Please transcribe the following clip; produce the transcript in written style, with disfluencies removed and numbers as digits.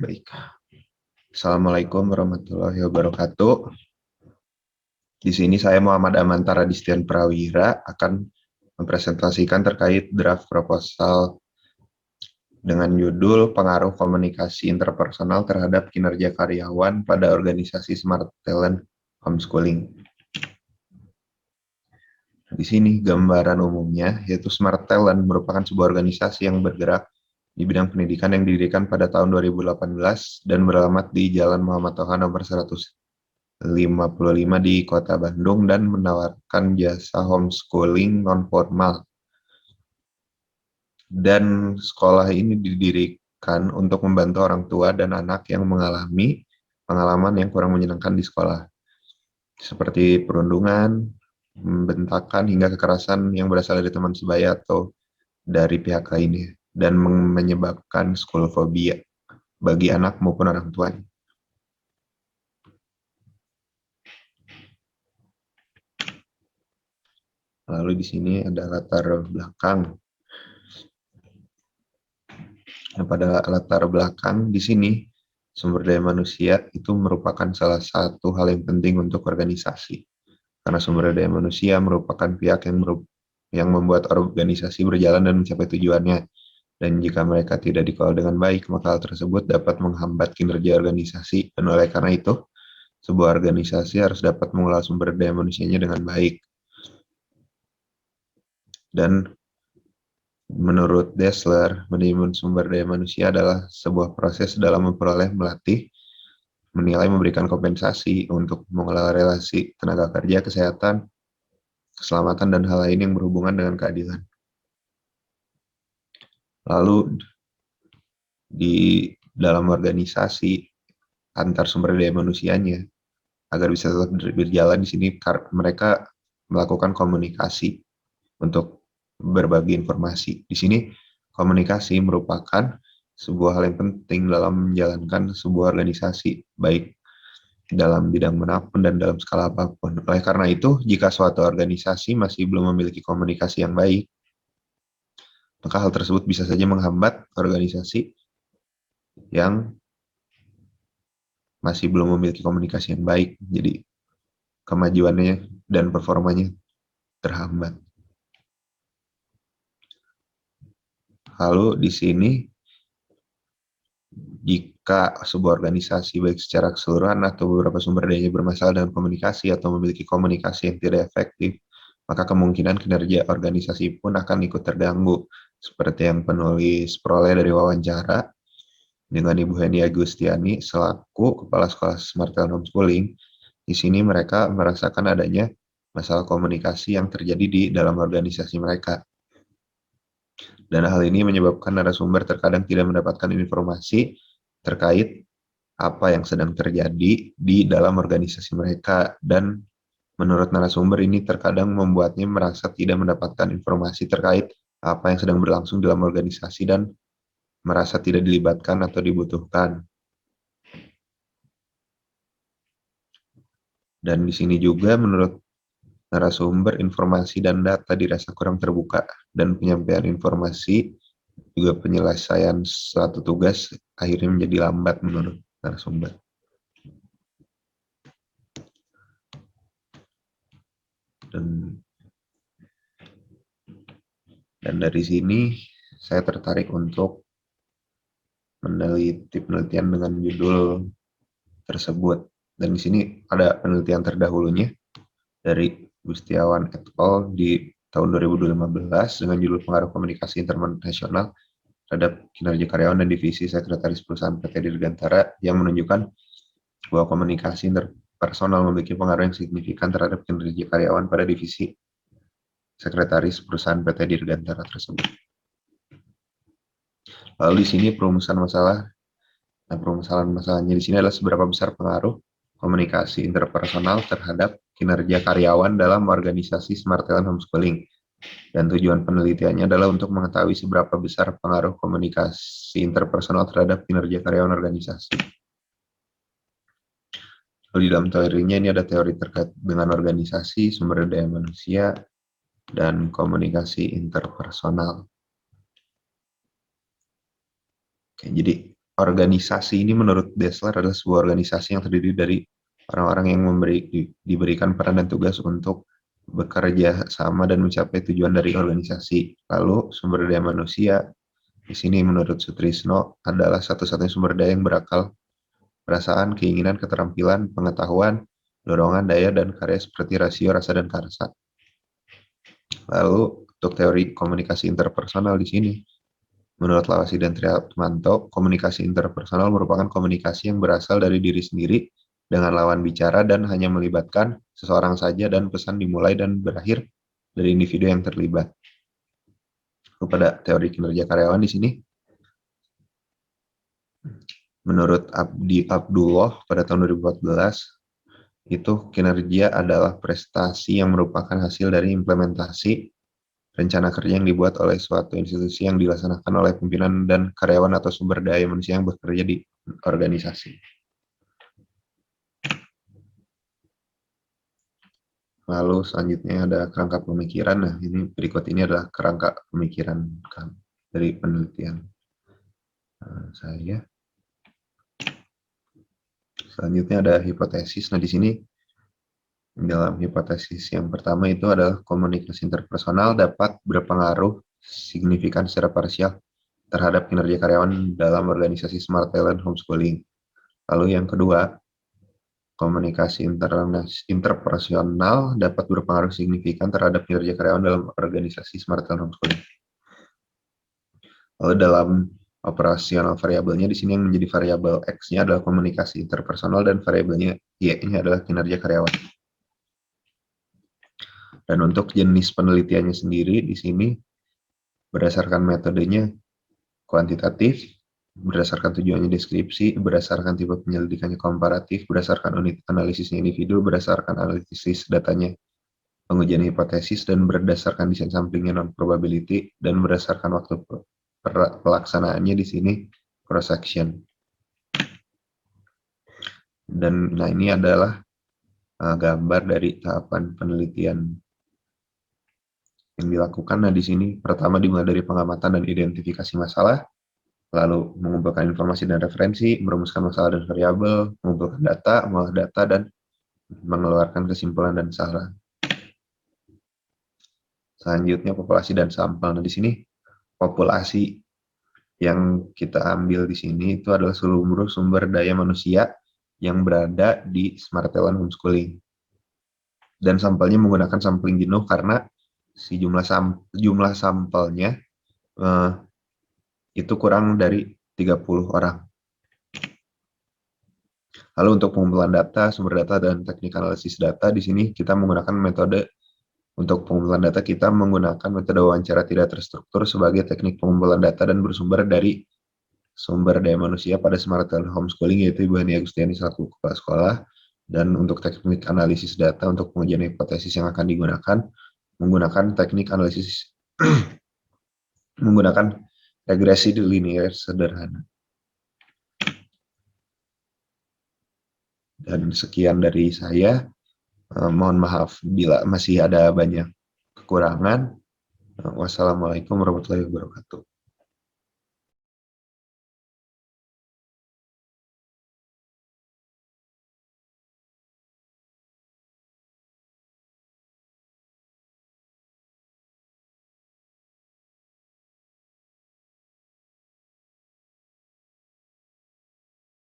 Baik. Assalamualaikum warahmatullahi wabarakatuh. Di sini saya Muhammad Amantara Distian Prawira akan mempresentasikan terkait draft proposal dengan judul Pengaruh Komunikasi Interpersonal Terhadap Kinerja Karyawan pada Organisasi Smart Talent Homeschooling. Di sini gambaran umumnya, yaitu Smart Talent merupakan sebuah organisasi yang bergerak di bidang pendidikan yang didirikan pada tahun 2018 dan beralamat di Jalan Muhammad Toha nomor 155 di Kota Bandung dan menawarkan jasa homeschooling non-formal. Dan sekolah ini didirikan untuk membantu orang tua dan anak yang mengalami pengalaman yang kurang menyenangkan di sekolah, seperti perundungan, pembentakan, hingga kekerasan yang berasal dari teman sebaya atau dari pihak lainnya, dan menyebabkan school phobia bagi anak maupun orang tuanya. Lalu di sini ada latar belakang. Nah, pada latar belakang di sini, sumber daya manusia itu merupakan salah satu hal yang penting untuk organisasi. Karena sumber daya manusia merupakan pihak yang membuat organisasi berjalan dan mencapai tujuannya. Dan jika mereka tidak dikelola dengan baik, maka hal tersebut dapat menghambat kinerja organisasi. Dan oleh karena itu, sebuah organisasi harus dapat mengelola sumber daya manusianya dengan baik. Dan menurut Dessler, manajemen sumber daya manusia adalah sebuah proses dalam memperoleh, melatih, menilai, memberikan kompensasi untuk mengelola relasi tenaga kerja, kesehatan, keselamatan, dan hal lain yang berhubungan dengan keadilan. Lalu di dalam organisasi antar sumber daya manusianya, agar bisa tetap berjalan di sini, mereka melakukan komunikasi untuk berbagi informasi. Di sini komunikasi merupakan sebuah hal yang penting dalam menjalankan sebuah organisasi, baik dalam bidang manapun dan dalam skala apapun. Oleh karena itu, jika suatu organisasi masih belum memiliki komunikasi yang baik, maka hal tersebut bisa saja menghambat organisasi yang masih belum memiliki komunikasi yang baik. Jadi kemajuannya dan performanya terhambat. Lalu di sini, jika sebuah organisasi baik secara keseluruhan atau beberapa sumber dayanya bermasalah dengan komunikasi atau memiliki komunikasi yang tidak efektif, maka kemungkinan kinerja organisasi pun akan ikut terganggu. Seperti yang penulis peroleh dari wawancara dengan Ibu Heni Agustiani selaku Kepala Sekolah Smart Talent Homeschooling. Di sini mereka merasakan adanya masalah komunikasi yang terjadi di dalam organisasi mereka. Dan hal ini menyebabkan narasumber terkadang tidak mendapatkan informasi terkait apa yang sedang terjadi di dalam organisasi mereka. Dan menurut narasumber ini terkadang membuatnya merasa tidak mendapatkan informasi terkait apa yang sedang berlangsung dalam organisasi dan merasa tidak dilibatkan atau dibutuhkan. Dan di sini juga menurut narasumber, informasi dan data dirasa kurang terbuka, dan penyampaian informasi juga penyelesaian suatu tugas akhirnya menjadi lambat menurut narasumber. Dan dari sini saya tertarik untuk meneliti penelitian dengan judul tersebut. Dan di sini ada penelitian terdahulunya dari Gustiawan et al. Di tahun 2015 dengan judul Pengaruh Komunikasi Internasional terhadap Kinerja Karyawan dan Divisi Sekretaris Perusahaan PT Dirgantara, yang menunjukkan bahwa komunikasi interpersonal memiliki pengaruh yang signifikan terhadap kinerja karyawan pada divisi sekretaris perusahaan PT Dirgantara tersebut. Lalu di sini permasalahan masalahnya di sini adalah seberapa besar pengaruh komunikasi interpersonal terhadap kinerja karyawan dalam organisasi Smart Talent Homeschooling. Dan tujuan penelitiannya adalah untuk mengetahui seberapa besar pengaruh komunikasi interpersonal terhadap kinerja karyawan organisasi. Lalu di dalam teorinya ini ada teori terkait dengan organisasi, sumber daya manusia, dan komunikasi interpersonal. Oke, jadi organisasi ini menurut Dessler adalah sebuah organisasi yang terdiri dari orang-orang yang diberikan peran dan tugas untuk bekerja sama dan mencapai tujuan dari organisasi. Lalu sumber daya manusia di sini menurut Sutrisno adalah satu-satunya sumber daya yang berakal, perasaan, keinginan, keterampilan, pengetahuan, dorongan, daya, dan karya seperti rasio, rasa, dan karsa. Lalu untuk teori komunikasi interpersonal di sini, menurut Lawasi dan Triatmanto, komunikasi interpersonal merupakan komunikasi yang berasal dari diri sendiri dengan lawan bicara dan hanya melibatkan seseorang saja dan pesan dimulai dan berakhir dari individu yang terlibat. Kepada teori kinerja karyawan di sini, menurut Abdi Abdullah pada tahun 2014, itu kinerja adalah prestasi yang merupakan hasil dari implementasi rencana kerja yang dibuat oleh suatu institusi yang dilaksanakan oleh pimpinan dan karyawan atau sumber daya manusia yang bekerja di organisasi. Lalu selanjutnya ada kerangka pemikiran. Nah, ini berikut ini adalah kerangka pemikiran dari penelitian saya. Selanjutnya ada hipotesis. Nah, di sini dalam hipotesis yang pertama itu adalah komunikasi interpersonal dapat berpengaruh signifikan secara parsial terhadap kinerja karyawan dalam organisasi Smart Talent Homeschooling. Lalu yang kedua, komunikasi interpersonal dapat berpengaruh signifikan terhadap kinerja karyawan dalam organisasi Smart Talent Homeschooling. Lalu dalam operasional variabelnya di sini yang menjadi variabel X-nya adalah komunikasi interpersonal dan variabelnya Y-nya adalah kinerja karyawan. Dan untuk jenis penelitiannya sendiri di sini berdasarkan metodenya kuantitatif, berdasarkan tujuannya deskripsi, berdasarkan tipe penyelidikannya komparatif, berdasarkan unit analisisnya individu, berdasarkan analisis datanya pengujian hipotesis, dan berdasarkan desain samplingnya non-probability, dan berdasarkan waktu pelaksanaannya di sini cross-section. Dan nah ini adalah gambar dari tahapan penelitian yang dilakukan. Nah, di sini pertama dimulai dari pengamatan dan identifikasi masalah, lalu mengumpulkan informasi dan referensi, merumuskan masalah dan variabel, mengumpulkan data, mengolah data, dan mengeluarkan kesimpulan dan saran. Selanjutnya populasi dan sampel. Nah, di sini populasi yang kita ambil di sini itu adalah seluruh sumber daya manusia yang berada di Smart Talent Homeschooling. Dan sampelnya menggunakan sampling jenuh karena si jumlah sampelnya itu kurang dari 30 orang. Lalu untuk pengumpulan data, sumber data, dan teknik analisis data, di sini kita menggunakan metode untuk pengumpulan data, kita menggunakan metode wawancara tidak terstruktur sebagai teknik pengumpulan data dan bersumber dari sumber daya manusia pada Smart Talent Homeschooling, yaitu Ibu Hani Agustiani selaku kepala sekolah. Dan untuk teknik analisis data untuk pengujian hipotesis yang akan digunakan, menggunakan teknik analisis menggunakan regresi linear sederhana. Dan sekian dari saya. Mohon maaf bila masih ada banyak kekurangan. Wassalamualaikum warahmatullahi wabarakatuh.